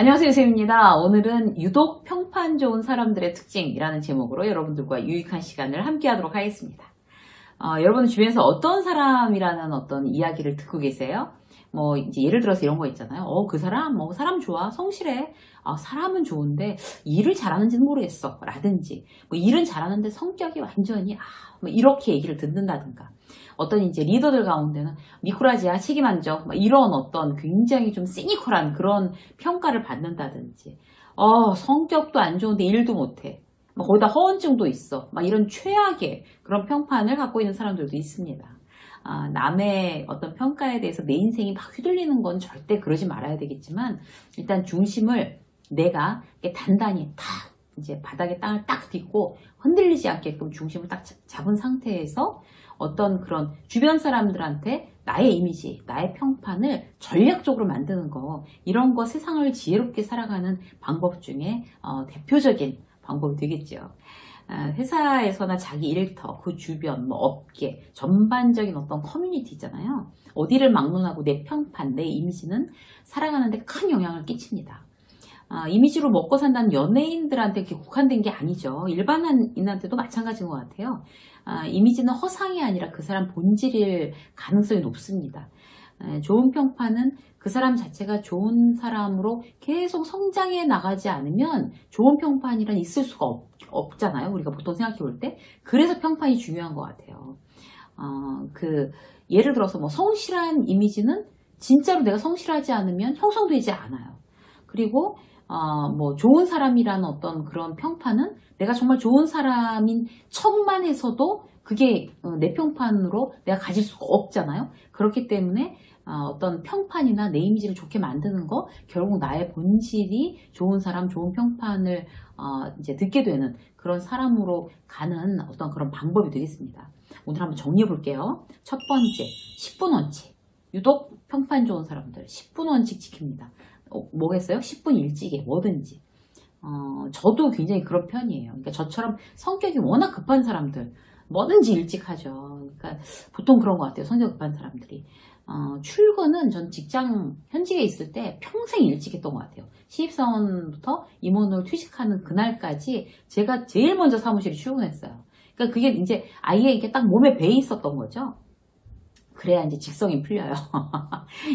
안녕하세요, 쌤입니다. 오늘은 유독 평판 좋은 사람들의 특징이라는 제목으로 여러분들과 유익한 시간을 함께 하도록 하겠습니다. 여러분 주변에서 어떤 사람이라는 어떤 이야기를 듣고 계세요? 뭐 이제 예를 들어서 이런 거 있잖아요. 그 사람 사람 좋아, 성실해. 사람은 좋은데 일을 잘하는지는 모르겠어. 라든지 뭐 일은 잘하는데 성격이 완전히 뭐 이렇게 얘기를 듣는다든가. 어떤 이제 리더들 가운데는 미꾸라지야, 책임 안 져. 이런 어떤 굉장히 좀 시니컬한 그런 평가를 받는다든지. 성격도 안 좋은데 일도 못해. 거기다 허언증도 있어. 이런 최악의 그런 평판을 갖고 있는 사람들도 있습니다. 남의 어떤 평가에 대해서 내 인생이 막 휘둘리는 건 절대 그러지 말아야 되겠지만, 일단 중심을 내가 단단히 탁 이제 바닥에 땅을 딱 딛고 흔들리지 않게끔 중심을 딱 잡은 상태에서 어떤 그런 주변 사람들한테 나의 이미지, 나의 평판을 전략적으로 만드는 거, 이런 거 세상을 지혜롭게 살아가는 방법 중에 대표적인 방법이 되겠죠. 회사에서나 자기 일터, 그 주변, 업계, 전반적인 어떤 커뮤니티 있잖아요. 어디를 막론하고 내 평판, 내 이미지는 살아가는데 큰 영향을 끼칩니다. 이미지로 먹고 산다는 연예인들한테 이렇게 국한된 게 아니죠. 일반인한테도 마찬가지인 것 같아요. 이미지는 허상이 아니라 그 사람 본질일 가능성이 높습니다. 좋은 평판은 그 사람 자체가 좋은 사람으로 계속 성장해 나가지 않으면 좋은 평판이란 있을 수가 없잖아요. 우리가 보통 생각해 볼 때. 그래서 평판이 중요한 것 같아요. 예를 들어서 성실한 이미지는 진짜로 내가 성실하지 않으면 형성되지 않아요. 그리고 좋은 사람이라는 어떤 그런 평판은 내가 정말 좋은 사람인 척만 해서도 그게 내 평판으로 내가 가질 수가 없잖아요. 그렇기 때문에 어떤 평판이나 내 이미지를 좋게 만드는 거, 결국 나의 본질이 좋은 사람, 좋은 평판을 이제 듣게 되는 그런 사람으로 가는 어떤 그런 방법이 되겠습니다. 오늘 한번 정리해 볼게요. 첫 번째, 10분 원칙. 유독 평판 좋은 사람들 10분 원칙 지킵니다. 뭐겠어요? 10분 일찍에 뭐든지. 저도 굉장히 그런 편이에요. 그러니까 저처럼 성격이 워낙 급한 사람들 뭐든지 일찍 하죠. 그러니까 보통 그런 것 같아요. 성격 급한 사람들이. 출근은 전 직장 현직에 있을 때 평생 일찍 했던 것 같아요. 신입사원부터 임원으로 퇴직하는 그날까지 제가 제일 먼저 사무실에 출근했어요. 그러니까 그게 이제 아예 이게 딱 몸에 배 있었던 거죠. 그래야 이제 직성이 풀려요.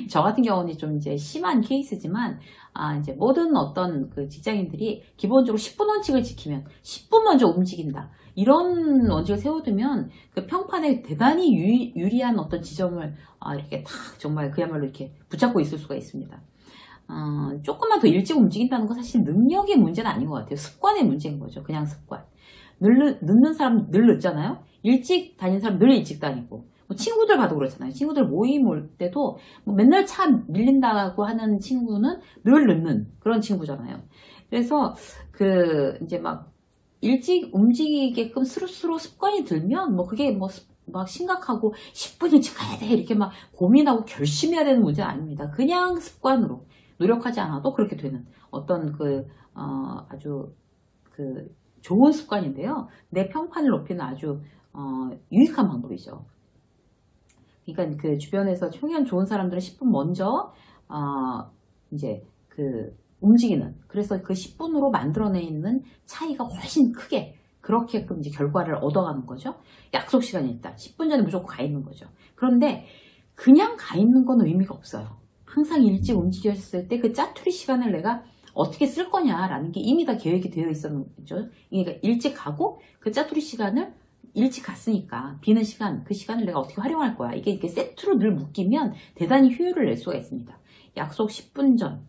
저 같은 경우는 좀 이제 심한 케이스지만, 이제 모든 어떤 그 직장인들이 기본적으로 10분 원칙을 지키면 10분 먼저 움직인다. 이런 원칙을 세워두면 그 평판에 대단히 유리한 어떤 지점을 이렇게 탁 정말 그야말로 이렇게 붙잡고 있을 수가 있습니다. 조금만 더 일찍 움직인다는 건 사실 능력의 문제는 아닌 것 같아요. 습관의 문제인 거죠. 그냥 습관. 늦는 사람 늘 늦잖아요. 일찍 다니는 사람 늘 일찍 다니고. 친구들 봐도 그렇잖아요. 친구들 모임 올 때도 맨날 차 밀린다고 하는 친구는 늘 늦는 그런 친구잖아요. 그래서 이제 일찍 움직이게끔 스스로 습관이 들면 그게 심각하고 10분 일찍 가야 돼 이렇게 고민하고 결심해야 되는 문제는 아닙니다. 그냥 습관으로 노력하지 않아도 그렇게 되는 어떤 아주 좋은 습관인데요. 내 평판을 높이는 아주 유익한 방법이죠. 그러니까 그 주변에서 평판 좋은 사람들은 10분 먼저 이제 움직이는, 그래서 그 10분으로 만들어내는 차이가 훨씬 크게 그렇게끔 이제 결과를 얻어가는 거죠. 약속 시간이 일단 10분 전에 무조건 가 있는 거죠. 그런데 그냥 가 있는 건 의미가 없어요. 항상 일찍 움직였을 때 그 짜투리 시간을 내가 어떻게 쓸 거냐라는 게 이미 다 계획이 되어 있었는 거죠. 그러니까 일찍 가고 그 짜투리 시간을 일찍 갔으니까 비는 시간, 그 시간을 내가 어떻게 활용할 거야. 이게 이렇게 세트로 늘 묶이면 대단히 효율을 낼 수가 있습니다. 약속 10분 전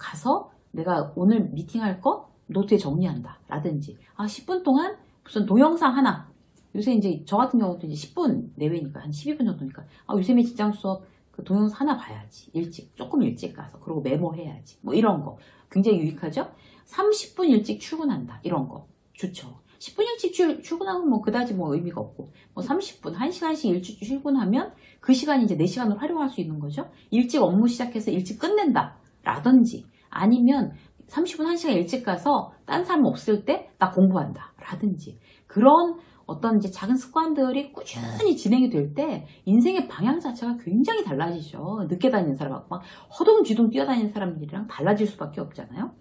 가서 내가 오늘 미팅할 거 노트에 정리한다 라든지 10분 동안 무슨 동영상 하나, 요새 이제 저 같은 경우도 이제 10분 내외니까 한 12분 정도니까 요새 직장 수업 그 동영상 하나 봐야지. 조금 일찍 가서. 그리고 메모해야지. 이런 거 굉장히 유익하죠. 30분 일찍 출근한다, 이런 거 좋죠. 10분 일찍 출근하면 그다지 의미가 없고 30분, 1시간씩 일찍 출근하면 그 시간이 이제 내 시간으로 활용할 수 있는 거죠. 일찍 업무 시작해서 일찍 끝낸다 라든지, 아니면 30분, 1시간 일찍 가서 딴 사람 없을 때 나 공부한다 라든지, 그런 어떤 이제 작은 습관들이 꾸준히 진행이 될 때 인생의 방향 자체가 굉장히 달라지죠. 늦게 다니는 사람하고 막 허둥지둥 뛰어다니는 사람들이랑 달라질 수밖에 없잖아요.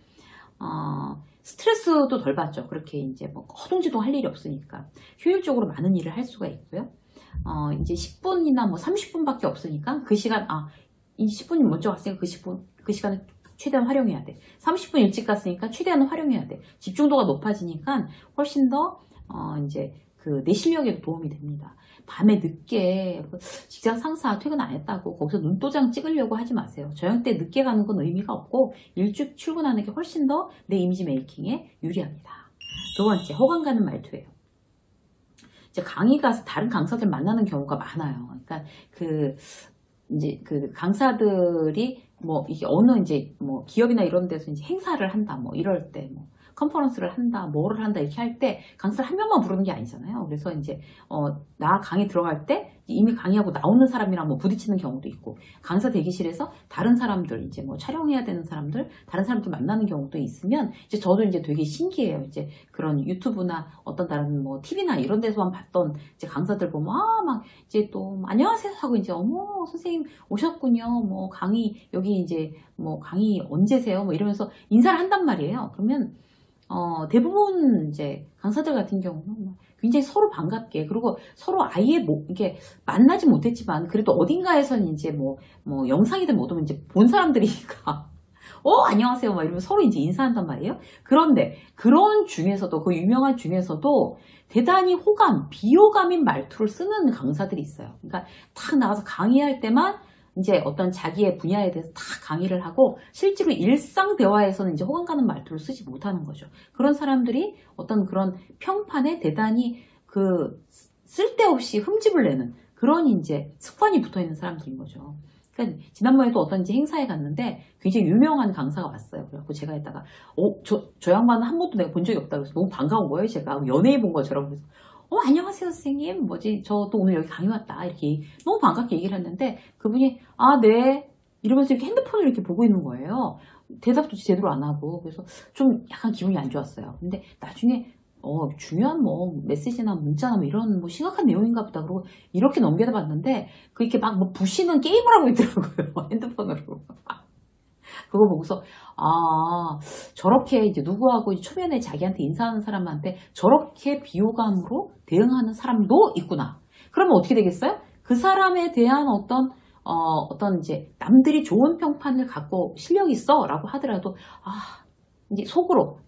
스트레스도 덜 받죠. 그렇게 이제 뭐 허둥지둥 할 일이 없으니까 효율적으로 많은 일을 할 수가 있고요. 이제 10분이나 뭐 30분밖에 없으니까 그 시간, 이제 10분이 먼저 갔으니까 그 시간을 최대한 활용해야 돼. 30분 일찍 갔으니까 최대한 활용해야 돼. 집중도가 높아지니까 훨씬 더, 이제 내 실력에도 도움이 됩니다. 밤에 늦게 직장 상사 퇴근 안 했다고 거기서 눈도장 찍으려고 하지 마세요. 저녁 때 늦게 가는 건 의미가 없고 일찍 출근하는 게 훨씬 더 내 이미지 메이킹에 유리합니다. 두 번째, 호감 가는 말투예요. 이제 강의 가서 다른 강사들 만나는 경우가 많아요. 그러니까 이제 강사들이 뭐 이게 어느 이제 뭐 기업이나 이런 데서 이제 행사를 한다 뭐 이럴 때 뭐 컨퍼런스를 한다 뭐를 한다 이렇게 할 때 강사를 한 명만 부르는 게 아니잖아요. 그래서 이제 나 강의 들어갈 때 이미 강의하고 나오는 사람이랑 뭐 부딪히는 경우도 있고, 강사 대기실에서 다른 사람들 이제 뭐 촬영해야 되는 사람들 다른 사람들 만나는 경우도 있으면 이제 저도 이제 되게 신기해요. 이제 그런 유튜브나 어떤 다른 뭐 TV나 이런 데서만 봤던 이제 강사들 보면 막 이제 또 안녕하세요 하고 이제 어머 선생님 오셨군요. 뭐 강의 여기 이제 뭐 강의 언제세요? 뭐 이러면서 인사를 한단 말이에요. 그러면 대부분 이제 강사들 같은 경우는 굉장히 서로 반갑게, 그리고 서로 아예 이게 만나지 못했지만 그래도 어딘가에서는 이제 뭐 영상이든 뭐든 이제 본 사람들이니까 안녕하세요 막 이러면 서로 이제 인사한단 말이에요. 그런데 그런 중에서도 그 유명한 중에서도 대단히 비호감인 말투를 쓰는 강사들이 있어요. 그러니까 탁 나가서 강의할 때만 이제 어떤 자기의 분야에 대해서 다 강의를 하고 실제로 일상 대화에서는 이제 호감 가는 말투를 쓰지 못하는 거죠. 그런 사람들이 어떤 그런 평판에 대단히 쓸데없이 흠집을 내는 그런 이제 습관이 붙어 있는 사람들인 거죠. 그러니까 지난번에도 어떤 이제 행사에 갔는데 굉장히 유명한 강사가 왔어요. 그래갖고 제가 했다가 저 양반은 한 번도 내가 본 적이 없다고 해서 너무 반가운 거예요. 제가 연예인 본 것처럼. 그래서 안녕하세요 선생님, 저 또 오늘 여기 강의 왔다 이렇게 너무 반갑게 얘기를 했는데 그분이 네 이러면서 이렇게 핸드폰을 이렇게 보고 있는 거예요. 대답도 제대로 안 하고. 그래서 좀 약간 기분이 안 좋았어요. 근데 나중에 중요한 뭐 메시지나 문자나 뭐 이런 뭐 심각한 내용인가 보다 그러고 이렇게 넘겨다 봤는데 이렇게 막 뭐 부시는 게임을 하고 있더라고요. 핸드폰으로. 그거 보고서 저렇게 이제 누구하고 이제 초면에 자기한테 인사하는 사람한테 저렇게 비호감으로 대응하는 사람도 있구나. 그러면 어떻게 되겠어요? 그 사람에 대한 어떤 이제 남들이 좋은 평판을 갖고 실력이 있어 라고 하더라도 이제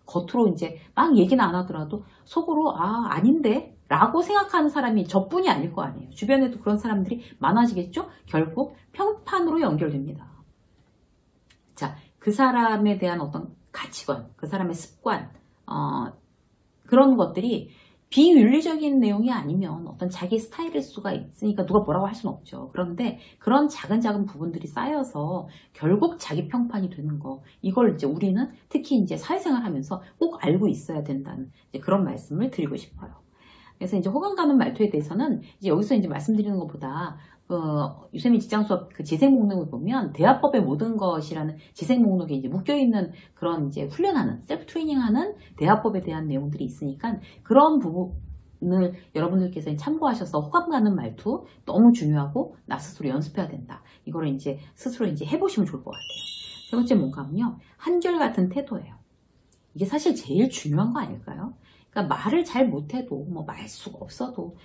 겉으로 이제 막 얘기는 안 하더라도 속으로 아닌데 라고 생각하는 사람이 저뿐이 아닐 거 아니에요. 주변에도 그런 사람들이 많아지겠죠? 결국 평판으로 연결됩니다. 자, 그 사람에 대한 어떤 가치관, 그 사람의 습관, 그런 것들이 비윤리적인 내용이 아니면 어떤 자기 스타일일 수가 있으니까 누가 뭐라고 할 수는 없죠. 그런데 그런 작은 부분들이 쌓여서 결국 자기 평판이 되는 거, 이걸 이제 우리는 특히 이제 사회생활 하면서 꼭 알고 있어야 된다는 이제 그런 말씀을 드리고 싶어요. 그래서 이제 호감 가는 말투에 대해서는 이제 여기서 이제 말씀드리는 것보다 유세민 직장 수업 재생 목록을 보면 대화법의 모든 것이라는 재생 목록에 이제 묶여있는 그런 이제 훈련하는, 셀프 트레이닝하는 대화법에 대한 내용들이 있으니까 그런 부분을 여러분들께서 참고하셔서 호감 가는 말투 너무 중요하고 나 스스로 연습해야 된다. 이거를 이제 스스로 이제 해보시면 좋을 것 같아요. 세 번째 뭔가면요. 한결같은 태도예요. 이게 사실 제일 중요한 거 아닐까요? 그러니까 말을 잘 못해도 뭐 말수가 없어도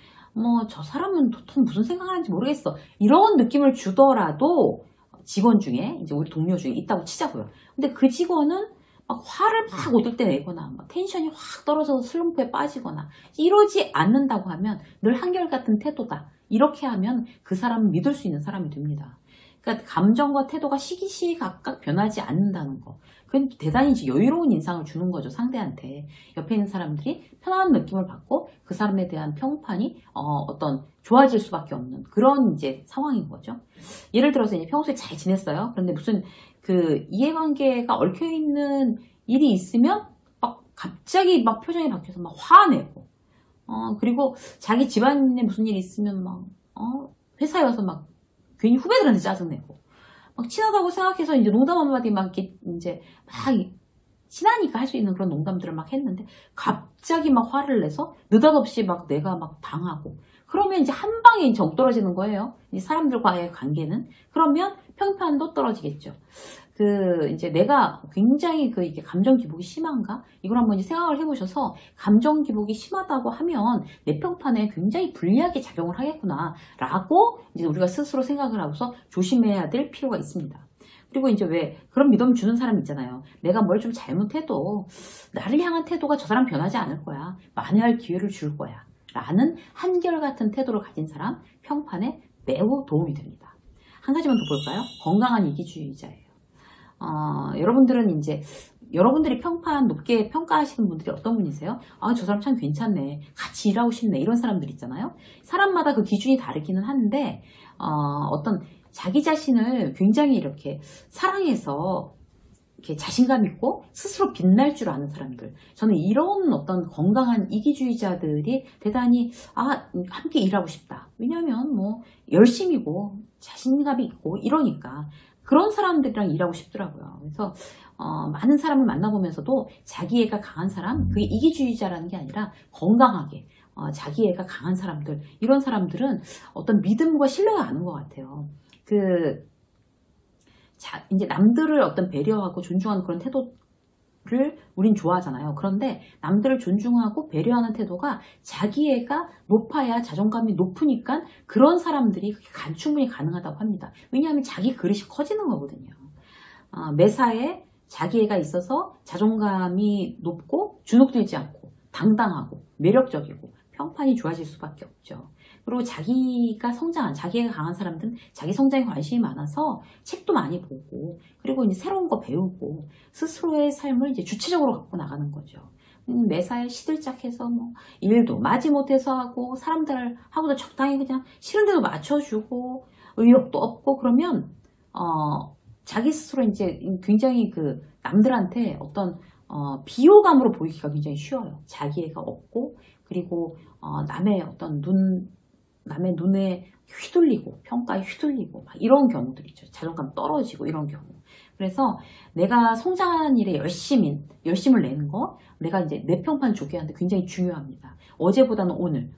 저 사람은 도통 무슨 생각하는지 모르겠어 이런 느낌을 주더라도 직원 중에 이제 우리 동료 중에 있다고 치자고요. 근데 그 직원은 막 화를 막 얻을 때 내거나 막 텐션이 확 떨어져서 슬럼프에 빠지거나 이러지 않는다고 하면 늘 한결같은 태도다. 이렇게 하면 그 사람은 믿을 수 있는 사람이 됩니다. 그러니까 감정과 태도가 시기시각각 변하지 않는다는 거. 그건 대단히 여유로운 인상을 주는 거죠, 상대한테. 옆에 있는 사람들이 편안한 느낌을 받고 그 사람에 대한 평판이 어떤 좋아질 수밖에 없는 그런 이제 상황인 거죠. 예를 들어서 이제 평소에 잘 지냈어요. 그런데 무슨 이해관계가 얽혀있는 일이 있으면 막 갑자기 막 표정이 바뀌어서 막 화내고, 그리고 자기 집안에 무슨 일이 있으면 막 회사에 와서 막 괜히 후배들한테 짜증내고, 막 친하다고 생각해서 이제 농담 한마디 막 이렇게 이제 막 친하니까 할 수 있는 그런 농담들을 막 했는데 갑자기 막 화를 내서 느닷없이 막 내가 막 당하고 그러면 이제 한 방에 정 떨어지는 거예요. 이 사람들과의 관계는. 그러면 평판도 떨어지겠죠. 이제 내가 굉장히 이게 감정 기복이 심한가? 이걸 한번 이제 생각을 해보셔서 감정 기복이 심하다고 하면 내 평판에 굉장히 불리하게 작용을 하겠구나. 라고 이제 우리가 스스로 생각을 하고서 조심해야 될 필요가 있습니다. 그리고 이제 왜 그런 믿음 주는 사람 있잖아요. 내가 뭘 좀 잘못해도 나를 향한 태도가 저 사람 변하지 않을 거야. 만회할 기회를 줄 거야. 라는 한결같은 태도를 가진 사람 평판에 매우 도움이 됩니다. 한 가지만 더 볼까요? 건강한 이기주의자예요. 여러분들은 이제 여러분들이 평판 높게 평가하시는 분들이 어떤 분이세요? 아, 저 사람 참 괜찮네. 같이 일하고 싶네. 이런 사람들 있잖아요. 사람마다 그 기준이 다르기는 한데 어떤 자기 자신을 굉장히 이렇게 사랑해서 이렇게 자신감 있고 스스로 빛날 줄 아는 사람들. 저는 이런 어떤 건강한 이기주의자들이 대단히 함께 일하고 싶다. 왜냐하면 뭐 열심이고 자신감이 있고 이러니까 그런 사람들이랑 일하고 싶더라고요. 그래서 많은 사람을 만나보면서도 자기애가 강한 사람, 그게 이기주의자라는 게 아니라 건강하게 자기애가 강한 사람들, 이런 사람들은 어떤 믿음과 신뢰가 가는 것 같아요. 이제 남들을 어떤 배려하고 존중하는 그런 태도를 우린 좋아하잖아요. 그런데 남들을 존중하고 배려하는 태도가 자기애가 높아야 자존감이 높으니까 그런 사람들이 충분히 가능하다고 합니다. 왜냐하면 자기 그릇이 커지는 거거든요. 매사에 자기애가 있어서 자존감이 높고 주눅들지 않고 당당하고 매력적이고 평판이 좋아질 수밖에 없죠. 그리고 자기가 자기애가 강한 사람들은 자기 성장에 관심이 많아서 책도 많이 보고, 그리고 이제 새로운 거 배우고, 스스로의 삶을 이제 주체적으로 갖고 나가는 거죠. 매사에 시들짝해서 뭐, 일도 마지못해서 하고, 사람들하고도 적당히 그냥 싫은 데도 맞춰주고, 의욕도 없고, 그러면, 자기 스스로 이제 굉장히 남들한테 어떤, 비호감으로 보이기가 굉장히 쉬워요. 자기애가 없고, 그리고, 남의 눈에 휘둘리고 평가에 휘둘리고 막 이런 경우들이죠. 자존감 떨어지고 이런 경우. 그래서 내가 성장하는 일에 열심을 내는 거, 내가 이제 내 평판 좋게 하는데 굉장히 중요합니다. 어제보다는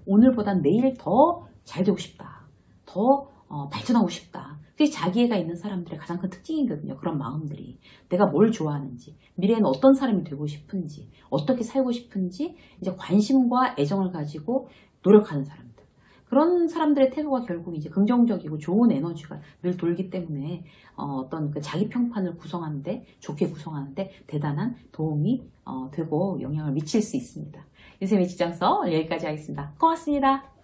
오늘보다는 내일 더 잘 되고 싶다. 더 발전하고 싶다. 그게 자기애가 있는 사람들의 가장 큰 특징이거든요. 그런 마음들이. 내가 뭘 좋아하는지, 미래에는 어떤 사람이 되고 싶은지, 어떻게 살고 싶은지 이제 관심과 애정을 가지고 노력하는 사람들. 그런 사람들의 태도가 결국 이제 긍정적이고 좋은 에너지가 늘 돌기 때문에 어떤 자기 평판을 구성하는데, 좋게 구성하는데 대단한 도움이 되고 영향을 미칠 수 있습니다. 유쌤의 직장서 여기까지 하겠습니다. 고맙습니다.